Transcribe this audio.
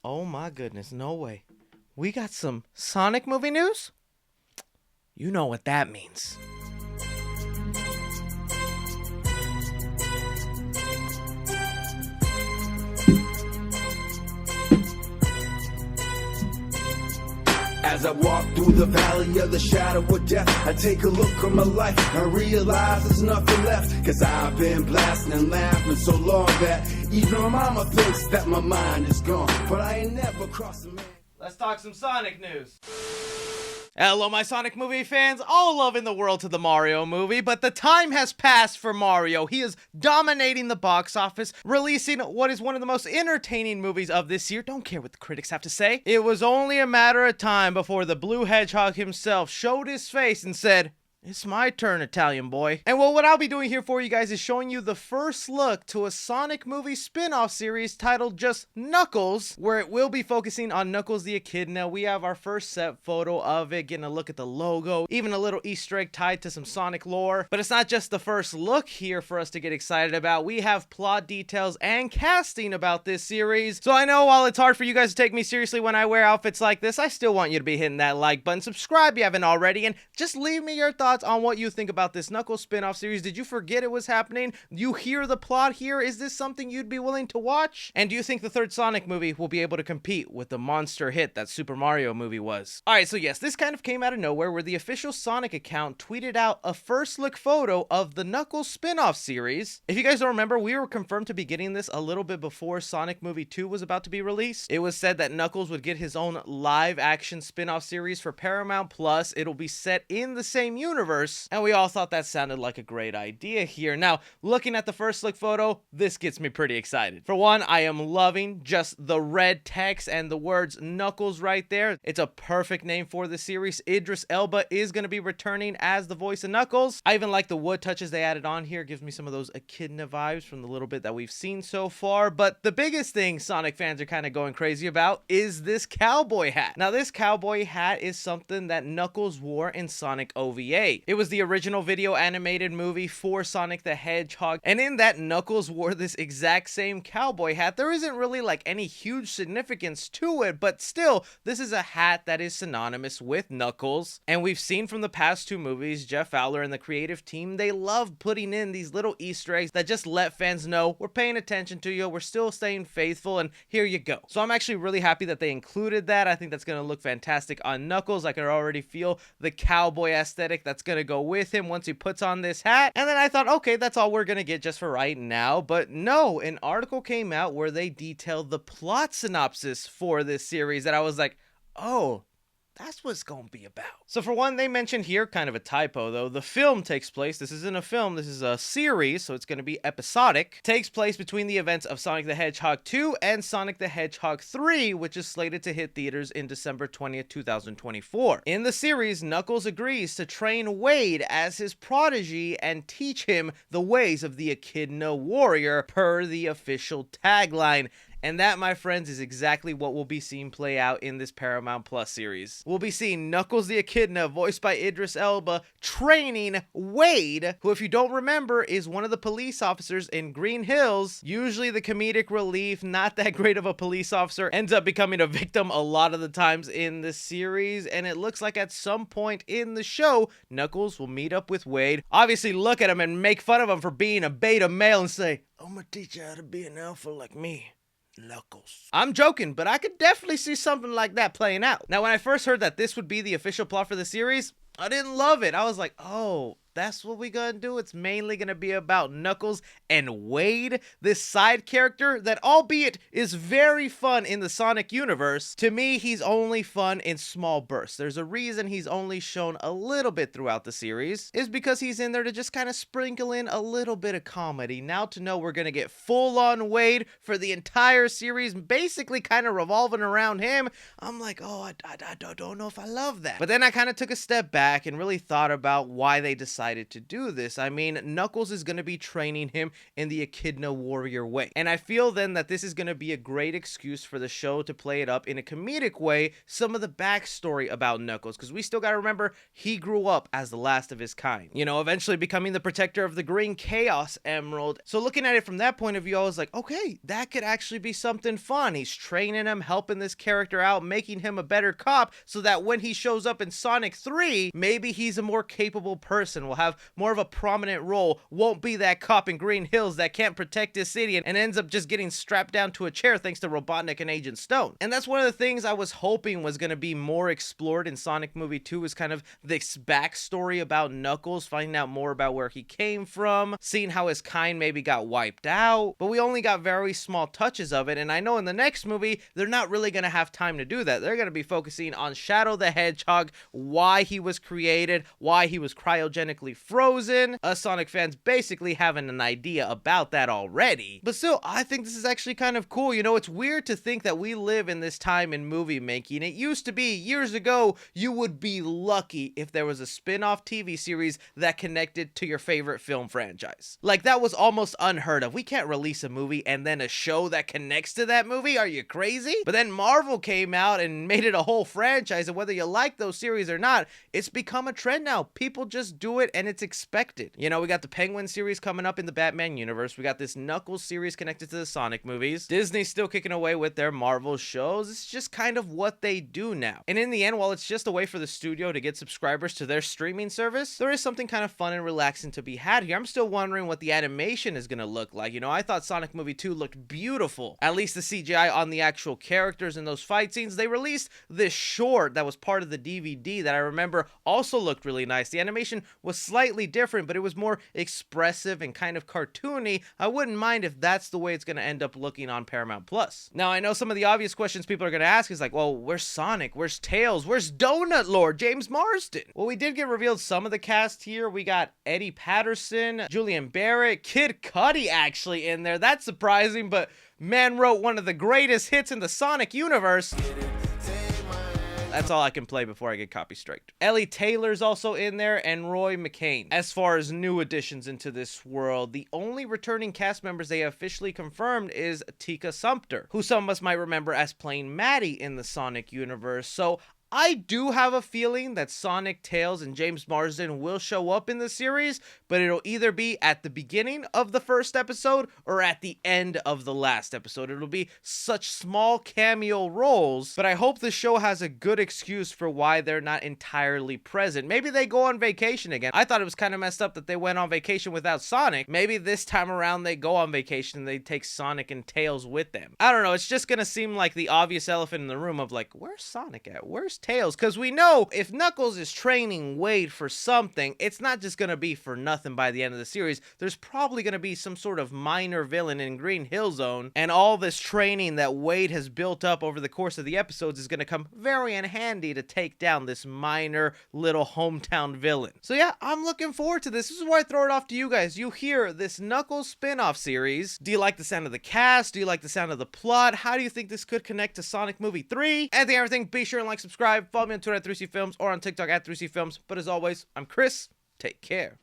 Oh my goodness, no way. We got some Sonic movie news? You know what that means. As I walk through the valley of the shadow of death, I take a look on my life and realize there's nothing left. Cause I've been blasting and laughing so long that even my mama thinks that my mind is gone. But I ain't never crossed a man. Let's talk some Sonic news. Hello, my Sonic movie fans, all love in the world to the Mario movie, but the time has passed for Mario. He is dominating the box office, releasing what is one of the most entertaining movies of this year. Don't care what the critics have to say. It was only a matter of time before the blue hedgehog himself showed his face and said, "It's my turn, Italian boy." And well, what I'll be doing here for you guys is showing you the first look to a Sonic movie spin-off series titled just Knuckles, where it will be focusing on Knuckles the Echidna. We have our first set photo of it, getting a look at the logo, even a little Easter egg tied to some Sonic lore. But it's not just the first look here for us to get excited about. We have plot details and casting about this series. So I know while it's hard for you guys to take me seriously when I wear outfits like this, I still want you to be hitting that like button, subscribe if you haven't already, and just leave me your thoughts on what you think about this Knuckles spin-off series. Did you forget it was happening? You hear the plot here? Is this something you'd be willing to watch? And do you think the third Sonic movie will be able to compete with the monster hit that Super Mario movie was? Alright, so yes, this kind of came out of nowhere where the official Sonic account tweeted out a first look photo of the Knuckles spin-off series. If you guys don't remember, we were confirmed to be getting this a little bit before Sonic Movie 2 was about to be released. It was said that Knuckles would get his own live action spin-off series for Paramount Plus. It'll be set in the same universe. And we all thought that sounded like a great idea here. Now, looking at the first look photo, this gets me pretty excited. For one, I am loving just the red text and the words Knuckles right there. It's a perfect name for the series. Idris Elba is going to be returning as the voice of Knuckles. I even like the wood touches they added on here. It gives me some of those echidna vibes from the little bit that we've seen so far. But the biggest thing Sonic fans are kind of going crazy about is this cowboy hat. Now, this cowboy hat is something that Knuckles wore in Sonic OVA. It was the original video animated movie for Sonic the Hedgehog, and in that, Knuckles wore this exact same cowboy hat. There isn't really like any huge significance to it, but still, this is a hat that is synonymous with Knuckles. And we've seen from the past two movies, Jeff Fowler and the creative team, they love putting in these little Easter eggs that just let fans know we're paying attention to you, we're still staying faithful, and here you go. So I'm actually really happy that they included that. I think that's going to look fantastic on Knuckles. I can already feel the cowboy aesthetic that's going to go with him once he puts on this hat. And then I thought, okay, that's all we're gonna get just for right now. But no, an article came out where they detailed the plot synopsis for this series that I was like, oh, that's what it's gonna be about. So for one, they mentioned here, kind of a typo though, the film takes place, this isn't a film, this is a series, so it's gonna be episodic, takes place between the events of Sonic the Hedgehog 2 and Sonic the Hedgehog 3, which is slated to hit theaters in December 20th, 2024. In the series, Knuckles agrees to train Wade as his prodigy and teach him the ways of the Echidna warrior, per the official tagline. And that, my friends, is exactly what we'll be seeing play out in this Paramount Plus series. We'll be seeing Knuckles the Echidna, voiced by Idris Elba, training Wade, who, if you don't remember, is one of the police officers in Green Hills. Usually the comedic relief, not that great of a police officer, ends up becoming a victim a lot of the times in the series. And it looks like at some point in the show, Knuckles will meet up with Wade, obviously look at him and make fun of him for being a beta male and say, "I'm gonna teach you how to be an alpha like me, Knuckles." I'm joking, but I could definitely see something like that playing out. Now, when I first heard that this would be the official plot for the series, I didn't love it. I was like, oh, that's what we gonna do? It's mainly gonna be about Knuckles and Wade, this side character that, albeit is very fun in the Sonic universe, to me, he's only fun in small bursts. There's a reason he's only shown a little bit throughout the series, is because he's in there to just kind of sprinkle in a little bit of comedy. Now to know we're gonna get full-on Wade for the entire series, basically kind of revolving around him, I'm like, oh, I don't know if I love that. But then I kind of took a step back and really thought about why they decided decided to do this. I mean, Knuckles is going to be training him in the echidna warrior way. And I feel then that this is going to be a great excuse for the show to play it up in a comedic way, some of the backstory about Knuckles, because we still got to remember he grew up as the last of his kind, you know, eventually becoming the protector of the Green Chaos Emerald. So looking at it from that point of view, I was like, okay, that could actually be something fun. He's training him, helping this character out, making him a better cop, so that when he shows up in Sonic 3, maybe he's a more capable person, will have more of a prominent role, won't be that cop in Green Hills that can't protect his city and ends up just getting strapped down to a chair thanks to Robotnik and Agent Stone. And that's one of the things I was hoping was going to be more explored in Sonic Movie 2, is kind of this backstory about Knuckles, finding out more about where he came from, seeing how his kind maybe got wiped out, but we only got very small touches of it, and I know in the next movie, they're not really going to have time to do that. They're going to be focusing on Shadow the Hedgehog, why he was created, why he was cryogenically frozen. Us Sonic fans basically having an idea about that already. But still, I think this is actually kind of cool. You know, it's weird to think that we live in this time in movie making. It used to be, years ago, you would be lucky if there was a spin-off TV series that connected to your favorite film franchise. Like, that was almost unheard of. We can't release a movie and then a show that connects to that movie. Are you crazy? But then Marvel came out and made it a whole franchise, and whether you like those series or not, it's become a trend now. People just do it and it's expected. You know, we got the Penguin series coming up in the Batman universe. We got this Knuckles series connected to the Sonic movies. Disney's still kicking away with their Marvel shows. It's just kind of what they do now. And in the end, while it's just a way for the studio to get subscribers to their streaming service, there is something kind of fun and relaxing to be had here. I'm still wondering what the animation is going to look like. You know, I thought Sonic Movie 2 looked beautiful. At least the CGI on the actual characters in those fight scenes. They released this short that was part of the DVD that I remember also looked really nice. The animation was slightly different, but it was more expressive and kind of cartoony. I wouldn't mind if that's the way it's going to end up looking on Paramount Plus. Now, I know some of the obvious questions people are going to ask is like, well, where's Sonic? Where's Tails? Where's Donut Lord? James Marsden? Well, we did get revealed some of the cast here. We got Eddie Patterson, Julian Barrett, Kid Cudi actually in there. That's surprising, but man wrote one of the greatest hits in the Sonic universe. That's all I can play before I get copy striked. Ellie Taylor's also in there, and Roy McCain. As far as new additions into this world, the only returning cast members they officially confirmed is Tika Sumpter, who some of us might remember as playing Maddie in the Sonic universe. So I do have a feeling that Sonic, Tails, and James Marsden will show up in the series, but it'll either be at the beginning of the first episode or at the end of the last episode. It'll be such small cameo roles, but I hope the show has a good excuse for why they're not entirely present. Maybe they go on vacation again. I thought it was kind of messed up that they went on vacation without Sonic. Maybe this time around they go on vacation and they take Sonic and Tails with them. I don't know, it's just gonna seem like the obvious elephant in the room of like, where's Sonic at? Where's Tails? Because we know if Knuckles is training Wade for something, it's not just going to be for nothing by the end of the series. There's probably going to be some sort of minor villain in Green Hill Zone, and all this training that Wade has built up over the course of the episodes is going to come very in handy to take down this minor little hometown villain. So yeah, I'm looking forward to this. This is where I throw it off to you guys. You hear this Knuckles spin-off series. Do you like the sound of the cast? Do you like the sound of the plot? How do you think this could connect to Sonic Movie 3? Anything, everything, be sure and like, subscribe. Follow me on Twitter at 3C Films or on TikTok at 3C Films. But as always, I'm Chris. Take care.